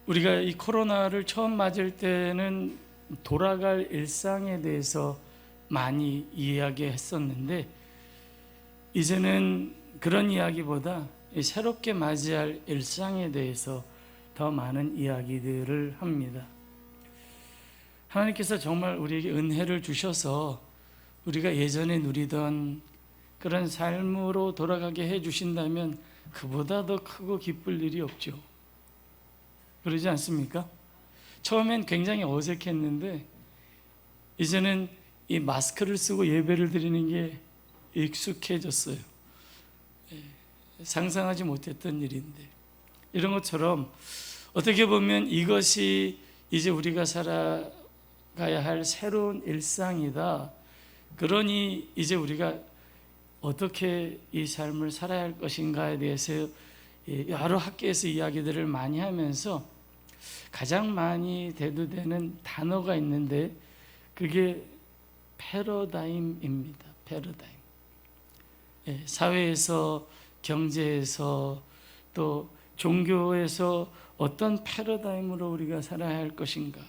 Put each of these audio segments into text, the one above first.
우리가 이 코로나를 처음 맞을 때는 돌아갈 일상에 대해서 많이 이야기했었는데, 이제는 그런 이야기보다 새롭게 맞이할 일상에 대해서 더 많은 이야기들을 합니다. 하나님께서 정말 우리에게 은혜를 주셔서 우리가 예전에 누리던 그런 삶으로 돌아가게 해 주신다면 그보다 더 크고 기쁠 일이 없죠. 그러지 않습니까? 처음엔 굉장히 어색했는데 이제는 이 마스크를 쓰고 예배를 드리는 게 익숙해졌어요. 상상하지 못했던 일인데, 이런 것처럼 어떻게 보면 이것이 이제 우리가 살아가야 할 새로운 일상이다. 그러니 이제 우리가 어떻게 이 삶을 살아야 할 것인가에 대해서 여러 학계에서 이야기들을 많이 하면서 가장 많이 대두되는 단어가 있는데, 그게 패러다임입니다. 패러다임. 사회에서, 경제에서, 또 종교에서 어떤 패러다임으로 우리가 살아야 할 것인가.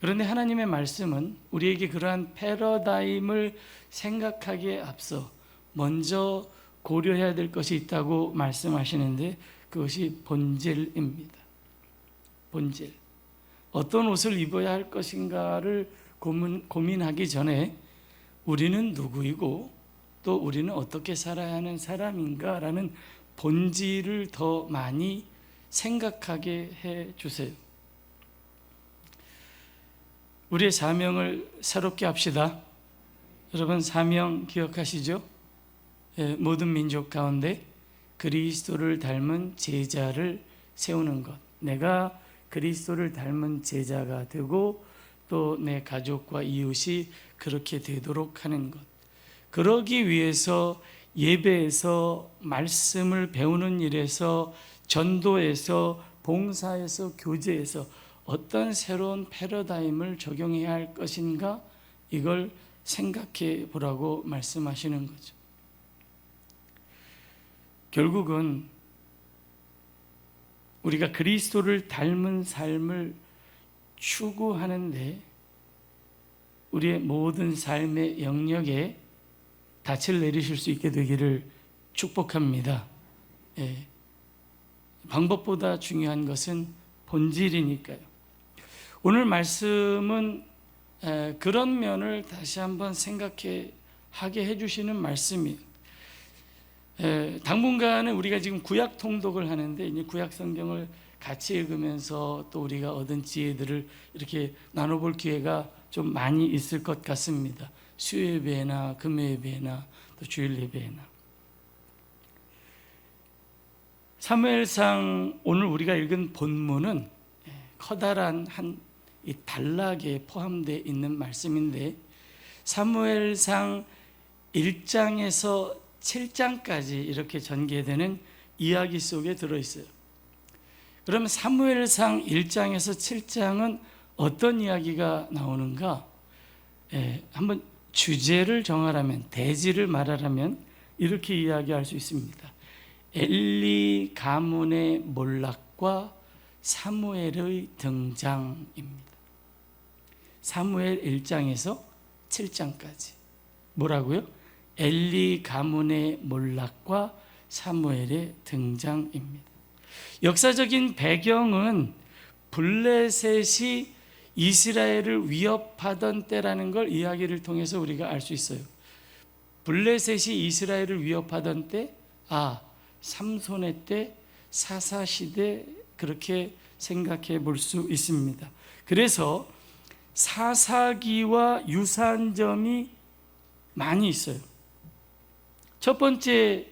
그런데 하나님의 말씀은 우리에게 그러한 패러다임을 생각하기에 앞서 먼저 고려해야 될 것이 있다고 말씀하시는데, 그것이 본질입니다. 본질. 어떤 옷을 입어야 할 것인가를 고민하기 전에 우리는 누구이고 또 우리는 어떻게 살아야 하는 사람인가라는 본질을 더 많이 생각하게 해 주세요. 우리의 사명을 새롭게 합시다. 여러분, 사명 기억하시죠? 모든 민족 가운데 그리스도를 닮은 제자를 세우는 것. 내가 그리스도를 닮은 제자가 되고 또 내 가족과 이웃이 그렇게 되도록 하는 것. 그러기 위해서 예배에서, 말씀을 배우는 일에서, 전도에서, 봉사에서, 교제에서 어떤 새로운 패러다임을 적용해야 할 것인가, 이걸 생각해 보라고 말씀하시는 거죠. 결국은 우리가 그리스도를 닮은 삶을 추구하는데 우리의 모든 삶의 영역에 닻을 내리실 수 있게 되기를 축복합니다. 방법보다 중요한 것은 본질이니까요. 오늘 말씀은 그런 면을 다시 한번 생각하게 해주시는 말씀이에요. 당분간은 우리가 지금 구약 통독을 하는데, 이제 구약 성경을 같이 읽으면서 또 우리가 얻은 지혜들을 이렇게 나눠볼 기회가 좀 많이 있을 것 같습니다. 수요예배나 금요예배나 또 주일 예배나. 사무엘상 오늘 우리가 읽은 본문은 커다란 한 이 단락에 포함되어 있는 말씀인데, 사무엘상 1장에서 7장까지 이렇게 전개되는 이야기 속에 들어있어요. 그럼 사무엘상 1장에서 7장은 어떤 이야기가 나오는가? 한번 주제를 정하라면, 대지를 말하라면 이렇게 이야기할 수 있습니다. 엘리 가문의 몰락과 사무엘의 등장입니다. 사무엘 1장에서 7장까지 뭐라고요? 엘리 가문의 몰락과 사무엘의 등장입니다. 역사적인 배경은 블레셋이 이스라엘을 위협하던 때라는 걸 이야기를 통해서 우리가 알 수 있어요. 블레셋이 이스라엘을 위협하던 때, 삼손의 때, 사사시대, 그렇게 생각해 볼 수 있습니다. 그래서 사사기와 유사한 점이 많이 있어요. 첫 번째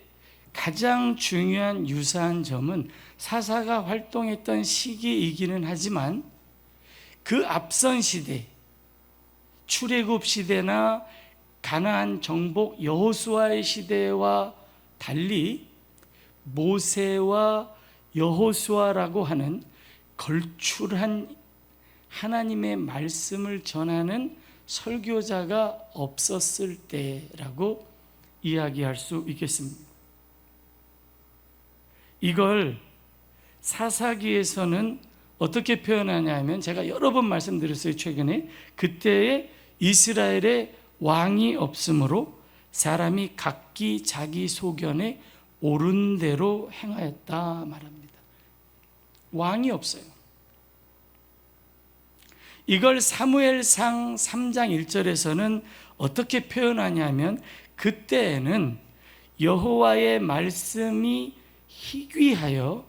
가장 중요한 유사한 점은 사사가 활동했던 시기이기는 하지만 그 앞선 시대, 출애굽 시대나 가나안 정복 여호수아의 시대와 달리 모세와 여호수아라고 하는 걸출한 하나님의 말씀을 전하는 설교자가 없었을 때라고 이야기할 수 있겠습니다. 이걸 사사기에서는 어떻게 표현하냐면, 제가 여러 번 말씀드렸어요 최근에. 그때에 이스라엘에 왕이 없으므로 사람이 각기 자기 소견에 옳은 대로 행하였다 말합니다. 왕이 없어요. 이걸 사무엘상 3장 1절에서는 어떻게 표현하냐면, 그때에는 여호와의 말씀이 희귀하여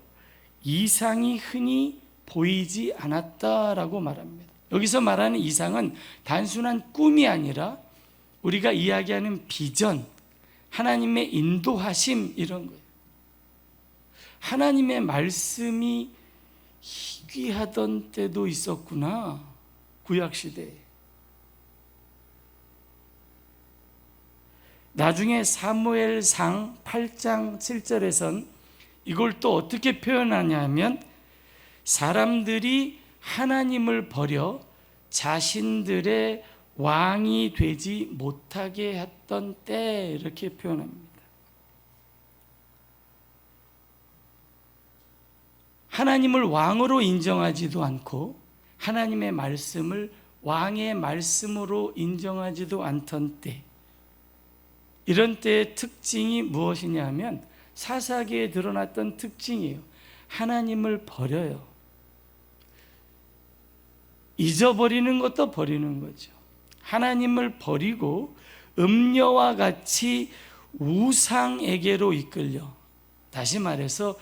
이상이 흔히 보이지 않았다라고 말합니다. 여기서 말하는 이상은 단순한 꿈이 아니라 우리가 이야기하는 비전, 하나님의 인도하심, 이런 거예요. 하나님의 말씀이 희귀하던 때도 있었구나, 구약시대에. 나중에 사무엘상 8장 7절에선 이걸 또 어떻게 표현하냐면, 사람들이 하나님을 버려 자신들의 왕이 되지 못하게 했던 때, 이렇게 표현합니다. 하나님을 왕으로 인정하지도 않고 하나님의 말씀을 왕의 말씀으로 인정하지도 않던 때, 이런 때의 특징이 무엇이냐면, 사사기에 드러났던 특징이에요. 하나님을 버려요. 잊어버리는 것도 버리는 거죠. 하나님을 버리고 음녀와 같이 우상에게로 이끌려, 다시 말해서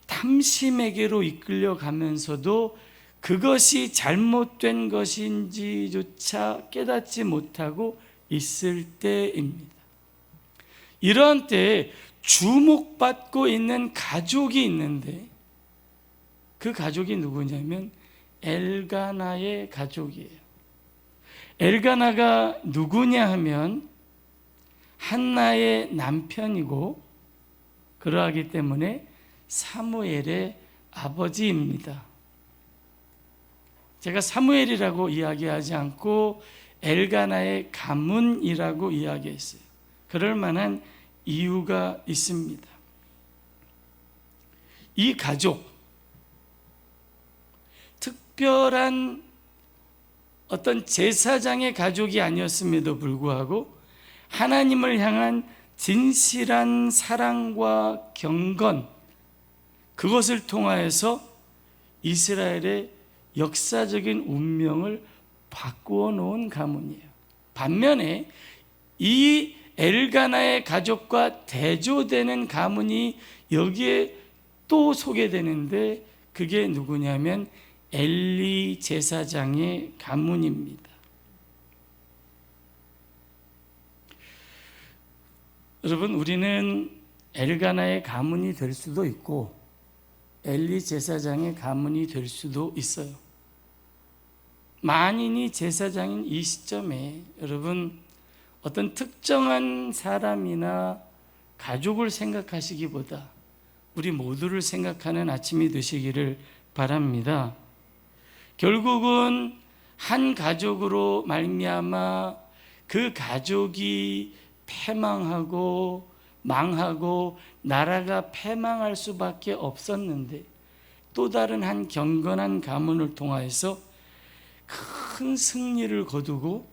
탐심에게로 이끌려 가면서도 그것이 잘못된 것인지조차 깨닫지 못하고 있을 때입니다. 이런 때에 주목받고 있는 가족이 있는데, 그 가족이 누구냐면 엘가나의 가족이에요. 엘가나가 누구냐 하면 한나의 남편이고, 그러하기 때문에 사무엘의 아버지입니다. 제가 사무엘이라고 이야기하지 않고 엘가나의 가문이라고 이야기했어요. 그럴 만한 이유가 있습니다. 이 가족, 특별한 어떤 제사장의 가족이 아니었음에도 불구하고 하나님을 향한 진실한 사랑과 경건, 그것을 통하여서 이스라엘의 역사적인 운명을 바꾸어 놓은 가문이에요. 반면에 이 엘가나의 가족과 대조되는 가문이 여기에 또 소개되는데, 그게 누구냐면 엘리 제사장의 가문입니다. 여러분, 우리는 엘가나의 가문이 될 수도 있고 엘리 제사장의 가문이 될 수도 있어요. 만인이 제사장인 이 시점에 여러분, 어떤 특정한 사람이나 가족을 생각하시기보다 우리 모두를 생각하는 아침이 되시기를 바랍니다. 결국은 한 가족으로 말미암아 그 가족이 패망하고 망하고 나라가 패망할 수밖에 없었는데, 또 다른 한 경건한 가문을 통하여서 큰 승리를 거두고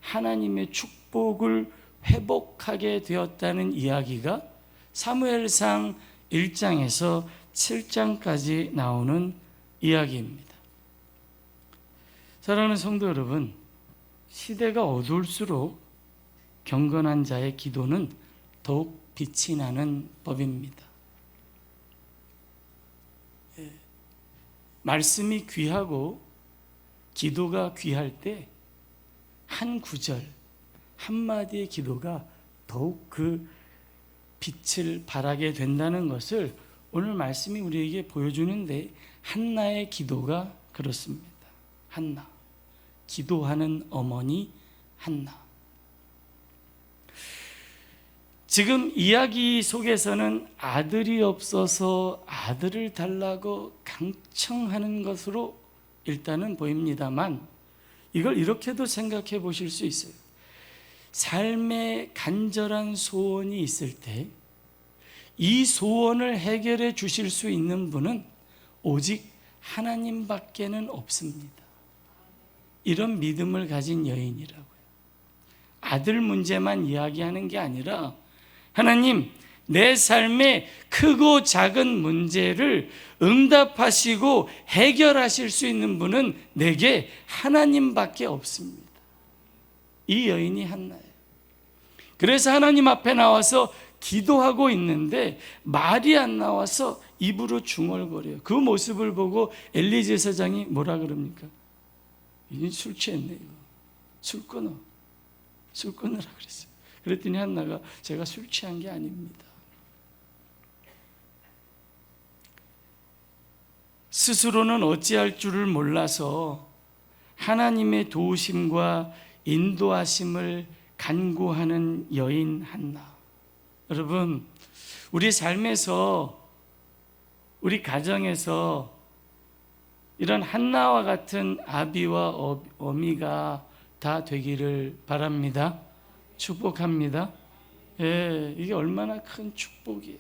하나님의 축복을 회복하게 되었다는 이야기가 사무엘상 1장에서 7장까지 나오는 이야기입니다. 사랑하는 성도 여러분, 시대가 어두울수록 경건한 자의 기도는 더욱 빛이 나는 법입니다. 말씀이 귀하고 기도가 귀할 때 한 구절, 한마디의 기도가 더욱 그 빛을 발하게 된다는 것을 오늘 말씀이 우리에게 보여주는데, 한나의 기도가 그렇습니다. 한나, 기도하는 어머니 한나. 지금 이야기 속에서는 아들이 없어서 아들을 달라고 강청하는 것으로 일단은 보입니다만, 이걸 이렇게도 생각해 보실 수 있어요. 삶의 간절한 소원이 있을 때 이 소원을 해결해 주실 수 있는 분은 오직 하나님밖에는 없습니다. 이런 믿음을 가진 여인이라고요. 아들 문제만 이야기하는 게 아니라 하나님, 내 삶의 크고 작은 문제를 응답하시고 해결하실 수 있는 분은 내게 하나님밖에 없습니다. 이 여인이 한나예요. 그래서 하나님 앞에 나와서 기도하고 있는데 말이 안 나와서 입으로 중얼거려요. 그 모습을 보고 엘리 제사장이 뭐라 그럽니까? 이제 술 취했네, 이거. 술 끊으라 그랬어요. 그랬더니 한나가 제가 술 취한 게 아닙니다. 스스로는 어찌할 줄을 몰라서 하나님의 도우심과 인도하심을 간구하는 여인 한나. 여러분, 우리 삶에서, 우리 가정에서 이런 한나와 같은 아비와 어미가 다 되기를 바랍니다. 축복합니다. 예, 이게 얼마나 큰 축복이에요.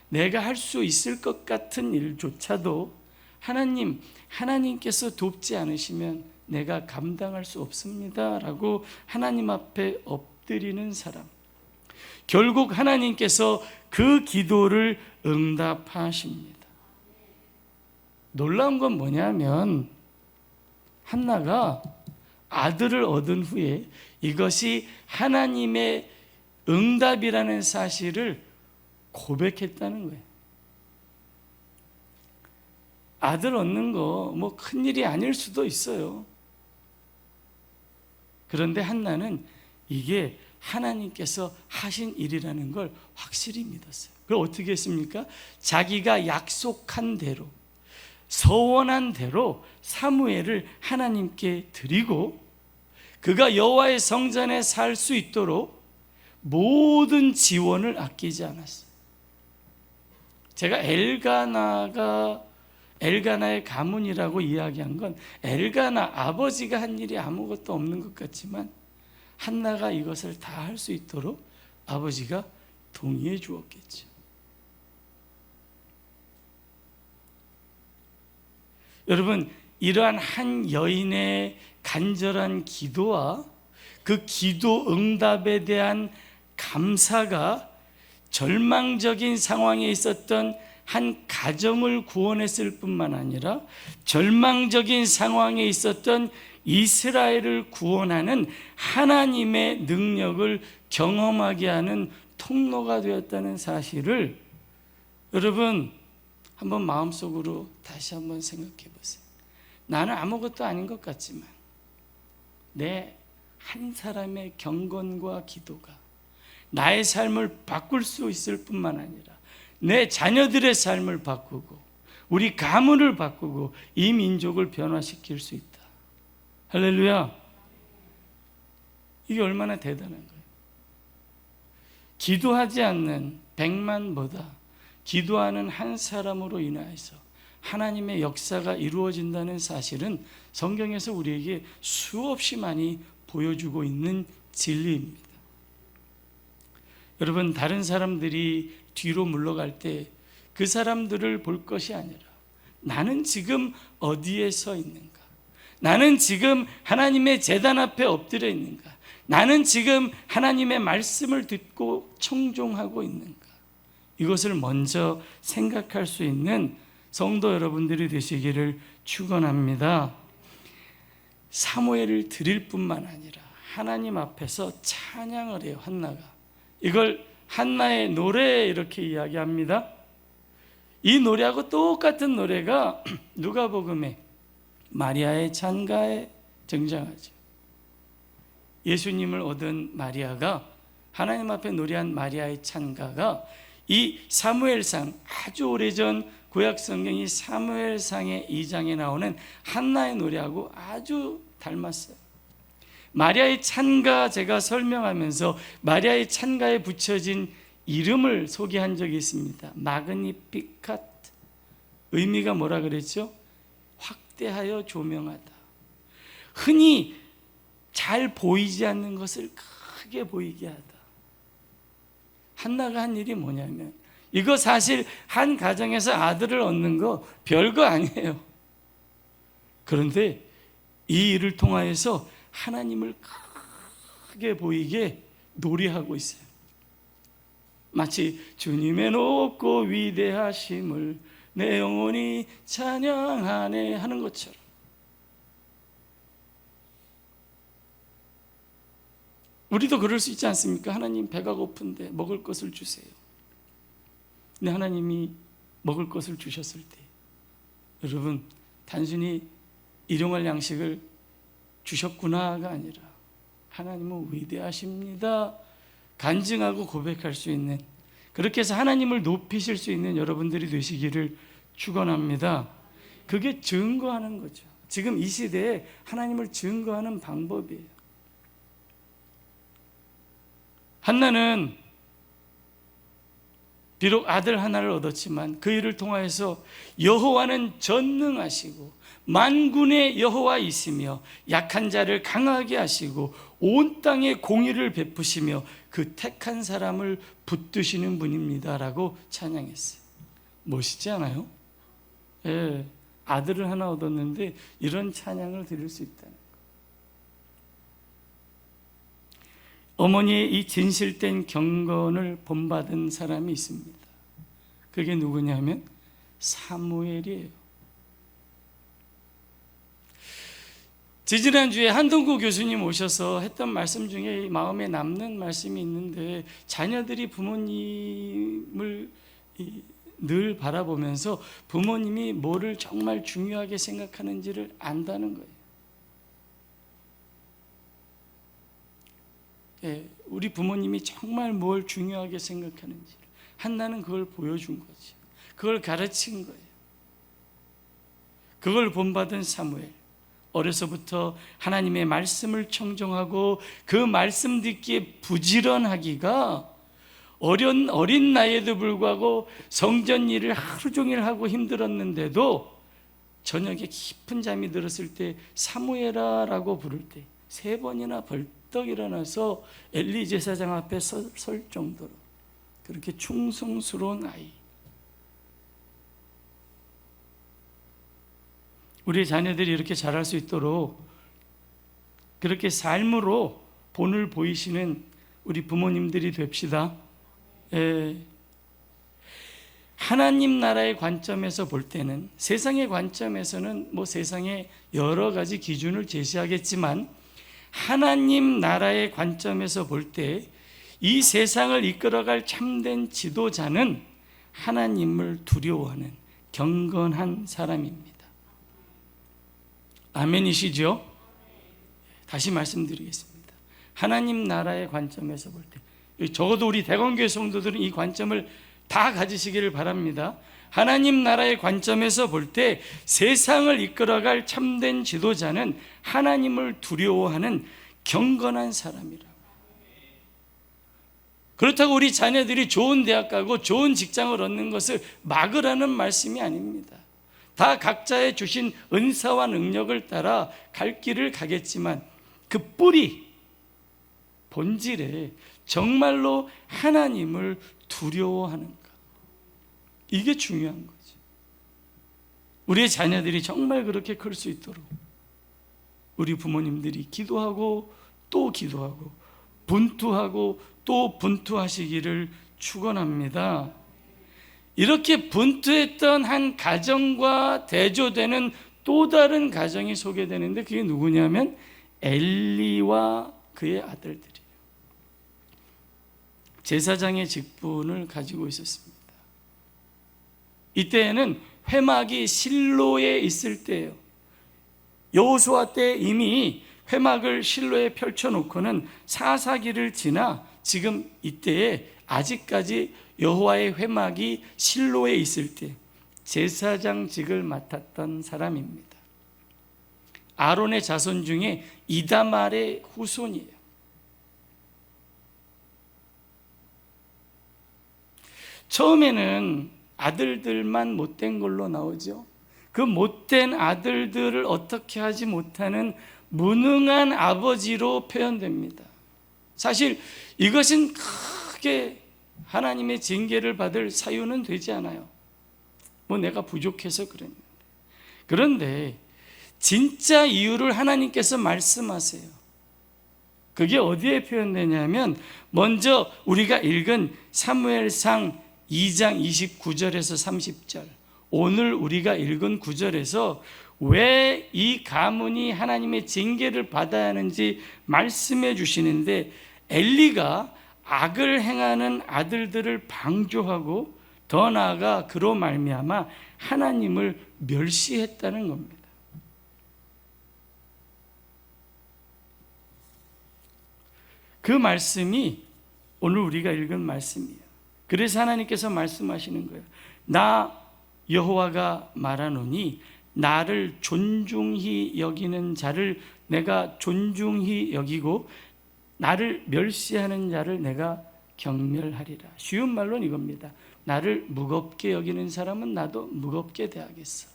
내가 할 수 있을 것 같은 일조차도 하나님께서 돕지 않으시면 내가 감당할 수 없습니다 라고 하나님 앞에 엎드리는 사람, 결국 하나님께서 그 기도를 응답하십니다. 놀라운 건 뭐냐면 한나가 아들을 얻은 후에 이것이 하나님의 응답이라는 사실을 고백했다는 거예요. 아들 얻는 거 뭐 큰일이 아닐 수도 있어요. 그런데 한나는 이게 하나님께서 하신 일이라는 걸 확실히 믿었어요. 그걸 어떻게 했습니까? 자기가 약속한 대로, 서원한 대로 사무엘을 하나님께 드리고 그가 여호와의 성전에 살 수 있도록 모든 지원을 아끼지 않았어요. 제가 엘가나의 가문이라고 이야기한 건 엘가나 아버지가 한 일이 아무것도 없는 것 같지만 한나가 이것을 다 할 수 있도록 아버지가 동의해 주었겠죠. 여러분, 이러한 한 여인의 간절한 기도와 그 기도 응답에 대한 감사가 절망적인 상황에 있었던 한 가정을 구원했을 뿐만 아니라 절망적인 상황에 있었던 이스라엘을 구원하는 하나님의 능력을 경험하게 하는 통로가 되었다는 사실을 여러분 한번 마음속으로 다시 한번 생각해 보세요. 나는 아무것도 아닌 것 같지만 내 한 사람의 경건과 기도가 나의 삶을 바꿀 수 있을 뿐만 아니라 내 자녀들의 삶을 바꾸고 우리 가문을 바꾸고 이 민족을 변화시킬 수 있다. 할렐루야. 이게 얼마나 대단한 거예요. 기도하지 않는 100만보다 기도하는 한 사람으로 인하여서 하나님의 역사가 이루어진다는 사실은 성경에서 우리에게 수없이 많이 보여주고 있는 진리입니다. 여러분, 다른 사람들이 뒤로 물러갈 때 그 사람들을 볼 것이 아니라 나는 지금 어디에 서 있는가? 나는 지금 하나님의 제단 앞에 엎드려 있는가? 나는 지금 하나님의 말씀을 듣고 청종하고 있는가? 이것을 먼저 생각할 수 있는 성도 여러분들이 되시기를 축원합니다. 사무엘을 드릴 뿐만 아니라 하나님 앞에서 찬양을 해요. 한나가 이걸 한나의 노래 이렇게 이야기합니다. 이 노래하고 똑같은 노래가 누가복음에 마리아의 찬가에 등장하죠. 예수님을 얻은 마리아가 하나님 앞에 노래한 마리아의 찬가가 이 사무엘상, 아주 오래전 구약성경이 사무엘상의 2장에 나오는 한나의 노래하고 아주 닮았어요. 마리아의 찬가, 제가 설명하면서 마리아의 찬가에 붙여진 이름을 소개한 적이 있습니다. 마그니피카트. 의미가 뭐라 그랬죠? 확대하여 조명하다. 흔히 잘 보이지 않는 것을 크게 보이게 하다. 한나가 한 일이 뭐냐면 이거 사실 한 가정에서 아들을 얻는 거 별거 아니에요. 그런데 이 일을 통하여서 하나님을 크게 보이게 놀이하고 있어요. 마치 주님의 높고 위대하심을 내 영혼이 찬양하네 하는 것처럼. 우리도 그럴 수 있지 않습니까? 하나님, 배가 고픈데 먹을 것을 주세요. 근데 하나님이 먹을 것을 주셨을 때, 여러분, 단순히 일용할 양식을 주셨구나가 아니라 하나님은 위대하십니다 간증하고 고백할 수 있는, 그렇게 해서 하나님을 높이실 수 있는 여러분들이 되시기를 축원합니다. 그게 증거하는 거죠. 지금 이 시대에 하나님을 증거하는 방법이에요. 한나는 비록 아들 하나를 얻었지만 그 일을 통하여서 여호와는 전능하시고 만군의 여호와이시며 약한 자를 강하게 하시고 온 땅에 공의를 베푸시며 그 택한 사람을 붙드시는 분입니다라고 찬양했어요. 멋있지 않아요? 예, 아들을 하나 얻었는데 이런 찬양을 드릴 수 있다는 거. 어머니의 이 진실된 경건을 본받은 사람이 있습니다. 그게 누구냐면 사무엘이에요. 지지난주에 한동구 교수님 오셔서 했던 말씀 중에 마음에 남는 말씀이 있는데, 자녀들이 부모님을 늘 바라보면서 부모님이 뭐를 정말 중요하게 생각하는지를 안다는 거예요. 예, 우리 부모님이 정말 뭘 중요하게 생각하는지 한나는 그걸 보여준 거죠. 그걸 가르친 거예요. 그걸 본받은 사무엘, 어려서부터 하나님의 말씀을 청정하고 그 말씀 듣기에 부지런하기가 어린 나이에도 불구하고 성전 일을 하루 종일 하고 힘들었는데도 저녁에 깊은 잠이 들었을 때 사무엘아라고 부를 때 3번이나 벌떡 일어나서 엘리 제사장 앞에 설 정도로 그렇게 충성스러운 아이. 우리 자녀들이 이렇게 자랄 수 있도록 그렇게 삶으로 본을 보이시는 우리 부모님들이 됩시다. 하나님 나라의 관점에서 볼 때는, 세상의 관점에서는 뭐 세상에 여러 가지 기준을 제시하겠지만 하나님 나라의 관점에서 볼 때 이 세상을 이끌어갈 참된 지도자는 하나님을 두려워하는 경건한 사람입니다. 아멘이시죠? 다시 말씀드리겠습니다. 하나님 나라의 관점에서 볼 때, 적어도 우리 대건교회 성도들은 이 관점을 다 가지시기를 바랍니다. 하나님 나라의 관점에서 볼 때 세상을 이끌어갈 참된 지도자는 하나님을 두려워하는 경건한 사람이라고. 그렇다고 우리 자녀들이 좋은 대학 가고 좋은 직장을 얻는 것을 막으라는 말씀이 아닙니다. 다 각자의 주신 은사와 능력을 따라 갈 길을 가겠지만 그 뿌리, 본질에 정말로 하나님을 두려워하는가, 이게 중요한 거지. 우리의 자녀들이 정말 그렇게 클 수 있도록 우리 부모님들이 기도하고 또 기도하고 분투하고 또 분투하시기를 축원합니다. 이렇게 분투했던 한 가정과 대조되는 또 다른 가정이 소개되는데 그게 누구냐면 엘리와 그의 아들들이에요. 제사장의 직분을 가지고 있었습니다. 이때에는 회막이 실로에 있을 때예요. 여호수아 때 이미 회막을 실로에 펼쳐놓고는 사사기를 지나 지금 이때에 아직까지 여호와의 회막이 실로에 있을 때 제사장직을 맡았던 사람입니다. 아론의 자손 중에 이다말의 후손이에요. 처음에는 아들들만 못된 걸로 나오죠. 그 못된 아들들을 어떻게 하지 못하는 무능한 아버지로 표현됩니다. 사실 이것은 크게 하나님의 징계를 받을 사유는 되지 않아요. 뭐 내가 부족해서 그랬는데. 그런데 진짜 이유를 하나님께서 말씀하세요. 그게 어디에 표현되냐면 먼저 우리가 읽은 사무엘상 2장 29절에서 30절, 오늘 우리가 읽은 9절에서 왜 이 가문이 하나님의 징계를 받아야 하는지 말씀해 주시는데, 엘리가 악을 행하는 아들들을 방조하고 더 나아가 그로 말미암아 하나님을 멸시했다는 겁니다. 그 말씀이 오늘 우리가 읽은 말씀이에요. 그래서 하나님께서 말씀하시는 거예요. 나 여호와가 말하노니 나를 존중히 여기는 자를 내가 존중히 여기고 나를 멸시하는 자를 내가 경멸하리라. 쉬운 말로는 이겁니다. 나를 무겁게 여기는 사람은 나도 무겁게 대하겠어.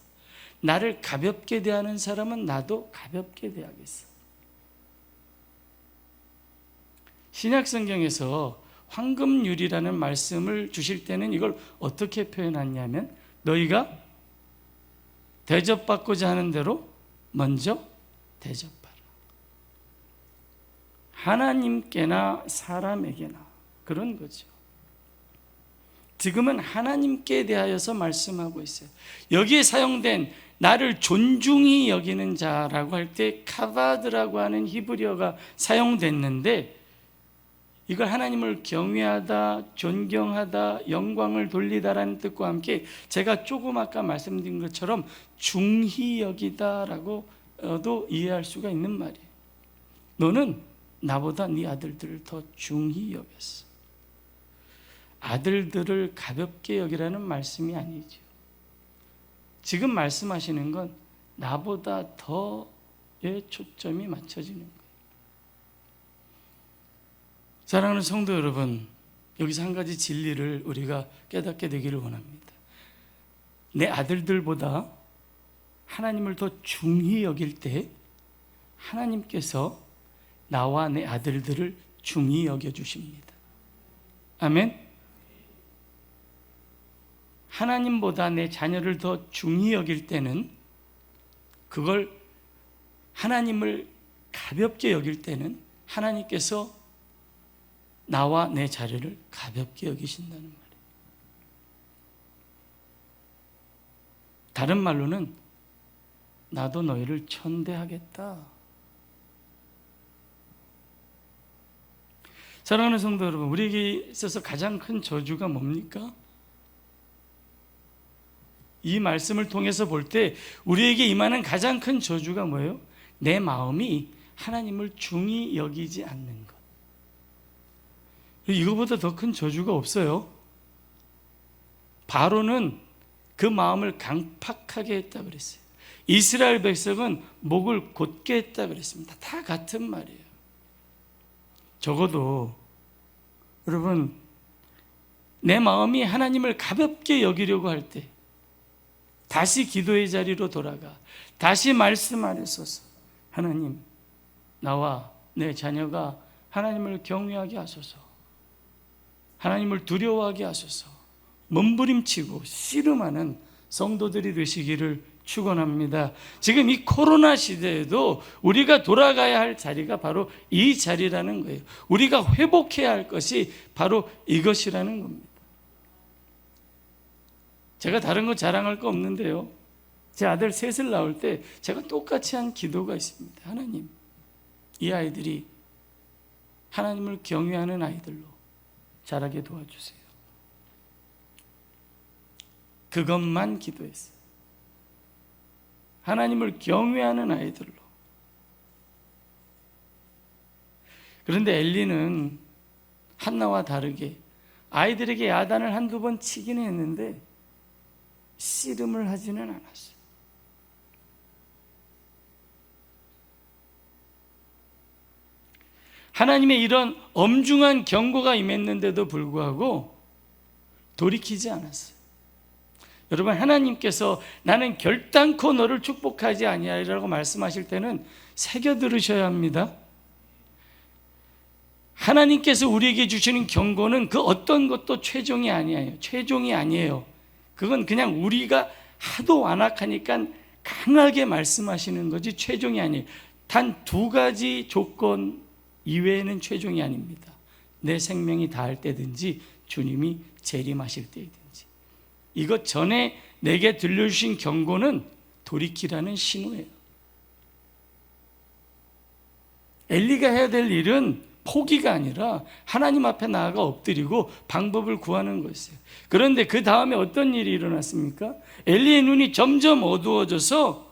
나를 가볍게 대하는 사람은 나도 가볍게 대하겠어. 신약성경에서 황금률이라는 말씀을 주실 때는 이걸 어떻게 표현하냐면, 너희가 대접받고자 하는 대로 먼저 대접받아. 하나님께나 사람에게나 그런 거죠. 지금은 하나님께 대하여서 말씀하고 있어요. 여기에 사용된 나를 존중히 여기는 자라고 할 때 카바드라고 하는 히브리어가 사용됐는데, 이걸 하나님을 경외하다, 존경하다, 영광을 돌리다라는 뜻과 함께 제가 조금 아까 말씀드린 것처럼 중히 여기다라고도 이해할 수가 있는 말이에요. 너는 나보다 네 아들들을 더 중히 여겼어. 아들들을 가볍게 여기라는 말씀이 아니죠. 지금 말씀하시는 건 나보다 더의 초점이 맞춰지는 거예요. 사랑하는 성도 여러분, 여기서 한 가지 진리를 우리가 깨닫게 되기를 원합니다. 내 아들들보다 하나님을 더 중히 여길 때 하나님께서 나와 내 아들들을 중히 여겨주십니다. 아멘. 하나님보다 내 자녀를 더 중히 여길 때는, 그걸 하나님을 가볍게 여길 때는 하나님께서 나와 내 자녀를 가볍게 여기신다는 말이에요. 다른 말로는 나도 너희를 천대하겠다. 사랑하는 성도 여러분, 우리에게 있어서 가장 큰 저주가 뭡니까? 이 말씀을 통해서 볼 때 우리에게 임하는 가장 큰 저주가 뭐예요? 내 마음이 하나님을 중히 여기지 않는 것. 이거보다 더 큰 저주가 없어요. 바로는 그 마음을 강팍하게 했다 그랬어요. 이스라엘 백성은 목을 곧게 했다 그랬습니다. 다 같은 말이에요. 적어도 여러분, 내 마음이 하나님을 가볍게 여기려고 할 때 다시 기도의 자리로 돌아가 다시 말씀 아래 서서, 하나님, 나와 내 자녀가 하나님을 경외하게 하소서, 하나님을 두려워하게 하소서, 몸부림치고 씨름하는 성도들이 되시기를 축원합니다. 지금 이 코로나 시대에도 우리가 돌아가야 할 자리가 바로 이 자리라는 거예요. 우리가 회복해야 할 것이 바로 이것이라는 겁니다. 제가 다른 거 자랑할 거 없는데요, 제 아들 셋을 낳을 때 제가 똑같이 한 기도가 있습니다. 하나님, 이 아이들이 하나님을 경외하는 아이들로 자라게 도와주세요. 그것만 기도했어요. 하나님을 경외하는 아이들로. 그런데 엘리는 한나와 다르게 아이들에게 야단을 한두 번 치긴 했는데 씨름을 하지는 않았어요. 하나님의 이런 엄중한 경고가 임했는데도 불구하고 돌이키지 않았어요. 여러분, 하나님께서 나는 결단코 너를 축복하지 아니하리라고 말씀하실 때는 새겨 들으셔야 합니다. 하나님께서 우리에게 주시는 경고는 그 어떤 것도 최종이 아니에요. 최종이 아니에요. 그건 그냥 우리가 하도 완악하니까 강하게 말씀하시는 거지 최종이 아니에요. 단 두 가지 조건 이외에는 최종이 아닙니다. 내 생명이 다할 때든지 주님이 재림하실 때이든지. 이것 전에 내게 들려주신 경고는 돌이키라는 신호예요. 엘리가 해야 될 일은 포기가 아니라 하나님 앞에 나아가 엎드리고 방법을 구하는 거였어요. 그런데 그 다음에 어떤 일이 일어났습니까? 엘리의 눈이 점점 어두워져서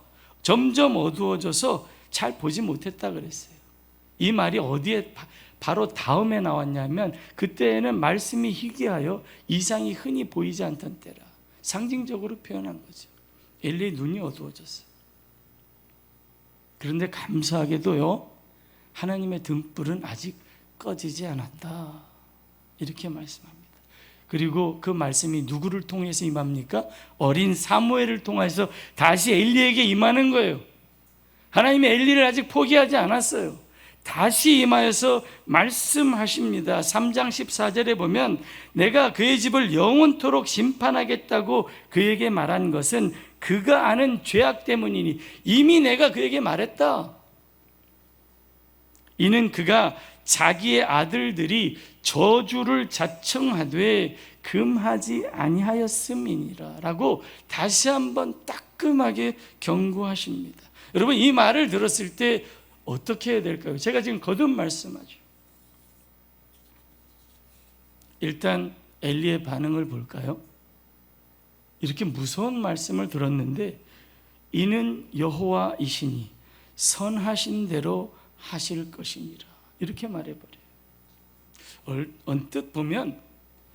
잘 보지 못했다 그랬어요. 이 말이 어디에 바로 다음에 나왔냐면 그때에는 말씀이 희귀하여 이상이 흔히 보이지 않던 때라. 상징적으로 표현한 거죠. 엘리의 눈이 어두워졌어요. 그런데 감사하게도요, 하나님의 등불은 아직 꺼지지 않았다. 이렇게 말씀합니다. 그리고 그 말씀이 누구를 통해서 임합니까? 어린 사무엘을 통해서 다시 엘리에게 임하는 거예요. 하나님이 엘리를 아직 포기하지 않았어요. 다시 임하여서 말씀하십니다. 3장 14절에 보면 내가 그의 집을 영원토록 심판하겠다고 그에게 말한 것은 그가 아는 죄악 때문이니 이미 내가 그에게 말했다. 이는 그가 자기의 아들들이 저주를 자청하되 금하지 아니하였음이니라 라고 다시 한번 따끔하게 경고하십니다. 여러분, 이 말을 들었을 때 어떻게 해야 될까요? 제가 지금 거듭 말씀하죠. 일단 엘리의 반응을 볼까요? 이렇게 무서운 말씀을 들었는데 이는 여호와이시니 선하신 대로 하실 것이니라 이렇게 말해버려요. 언뜻 보면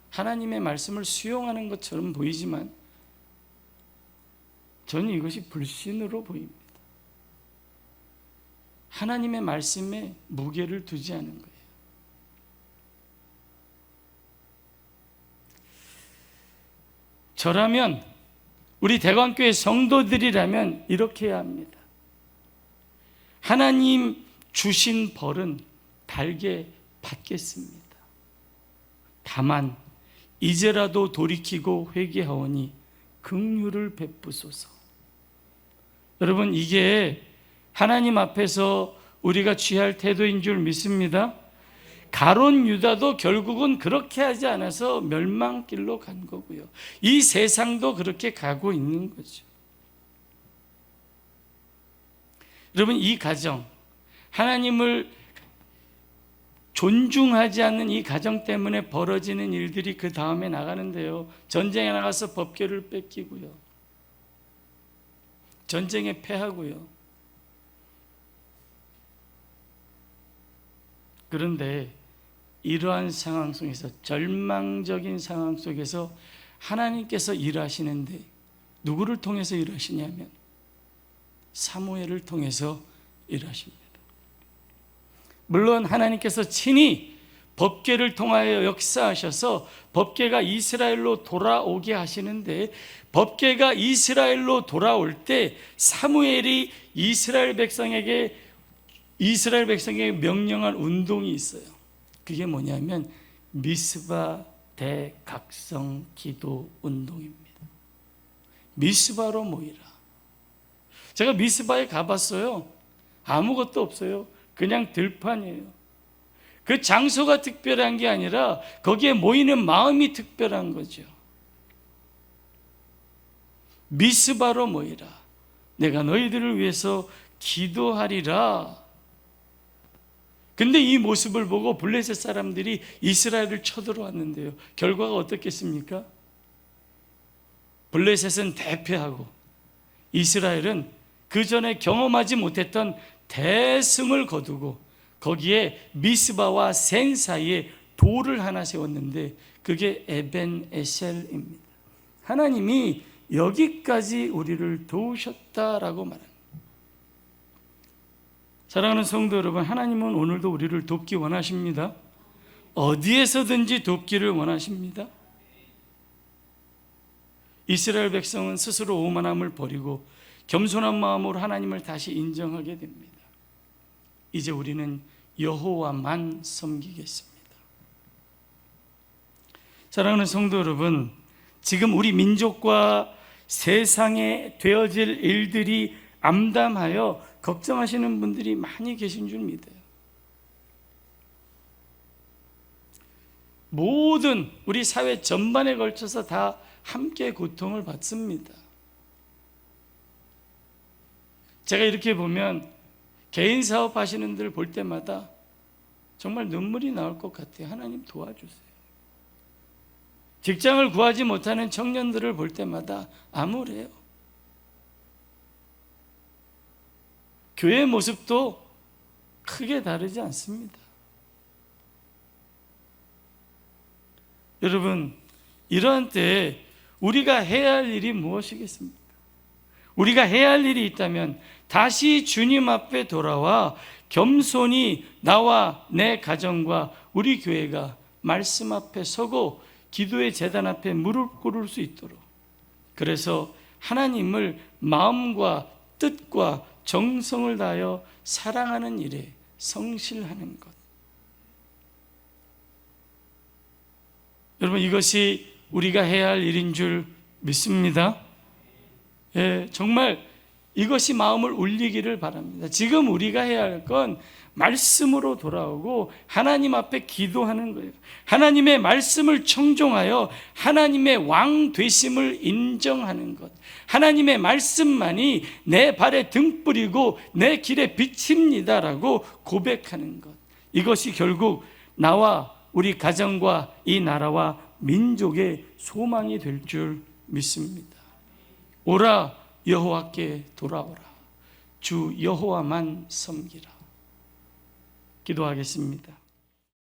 하나님의 말씀을 수용하는 것처럼 보이지만 저는 이것이 불신으로 보입니다. 하나님의 말씀에 무게를 두지 않은 거예요. 저라면, 우리 대광교회 성도들이라면 이렇게 해야 합니다. 하나님 주신 벌은 달게 받겠습니다. 다만 이제라도 돌이키고 회개하오니 긍휼을 베푸소서. 여러분, 이게 하나님 앞에서 우리가 취할 태도인 줄 믿습니다. 가론 유다도 결국은 그렇게 하지 않아서 멸망길로 간 거고요. 이 세상도 그렇게 가고 있는 거죠. 여러분, 이 가정, 하나님을 존중하지 않는 이 가정 때문에 벌어지는 일들이 그 다음에 나가는데요. 전쟁에 나가서 법궤를 뺏기고요. 전쟁에 패하고요. 그런데 이러한 상황 속에서, 절망적인 상황 속에서 하나님께서 일하시는데 누구를 통해서 일하시냐면 사무엘을 통해서 일하십니다. 물론 하나님께서 친히 법궤를 통하여 역사하셔서 법궤가 이스라엘로 돌아오게 하시는데, 법궤가 이스라엘로 돌아올 때 사무엘이 이스라엘 백성에게 명령한 운동이 있어요. 그게 뭐냐면 미스바 대각성 기도 운동입니다. 미스바로 모이라. 제가 미스바에 가봤어요. 아무것도 없어요. 그냥 들판이에요. 그 장소가 특별한 게 아니라 거기에 모이는 마음이 특별한 거죠. 미스바로 모이라. 내가 너희들을 위해서 기도하리라. 근데 이 모습을 보고 블레셋 사람들이 이스라엘을 쳐들어왔는데요. 결과가 어떻겠습니까? 블레셋은 대패하고 이스라엘은 그 전에 경험하지 못했던 대승을 거두고 거기에 미스바와 센 사이에 돌을 하나 세웠는데 그게 에벤 에셀입니다. 하나님이 여기까지 우리를 도우셨다라고 말합니다. 사랑하는 성도 여러분, 하나님은 오늘도 우리를 돕기 원하십니다. 어디에서든지 돕기를 원하십니다. 이스라엘 백성은 스스로 오만함을 버리고 겸손한 마음으로 하나님을 다시 인정하게 됩니다. 이제 우리는 여호와만 섬기겠습니다. 사랑하는 성도 여러분, 지금 우리 민족과 세상에 되어질 일들이 암담하여 걱정하시는 분들이 많이 계신 줄 믿어요. 모든 우리 사회 전반에 걸쳐서 다 함께 고통을 받습니다. 제가 이렇게 보면 개인 사업 하시는 분들 볼 때마다 정말 눈물이 나올 것 같아요. 하나님 도와주세요. 직장을 구하지 못하는 청년들을 볼 때마다 암울해요. 교회의 모습도 크게 다르지 않습니다. 여러분, 이러한 때에 우리가 해야 할 일이 무엇이겠습니까? 우리가 해야 할 일이 있다면 다시 주님 앞에 돌아와 겸손히 나와 내 가정과 우리 교회가 말씀 앞에 서고 기도의 제단 앞에 무릎 꿇을 수 있도록, 그래서 하나님을 마음과 뜻과 정성을 다하여 사랑하는 일에 성실하는 것. 여러분, 이것이 우리가 해야 할 일인 줄 믿습니다. 예, 정말 이것이 마음을 울리기를 바랍니다. 지금 우리가 해야 할 건 말씀으로 돌아오고 하나님 앞에 기도하는 거예요. 하나님의 말씀을 청종하여 하나님의 왕 되심을 인정하는 것. 하나님의 말씀만이 내 발에 등불이고 내 길에 빛입니다라고 고백하는 것. 이것이 결국 나와 우리 가정과 이 나라와 민족의 소망이 될 줄 믿습니다. 오라 여호와께 돌아오라. 주 여호와만 섬기라. 기도하겠습니다.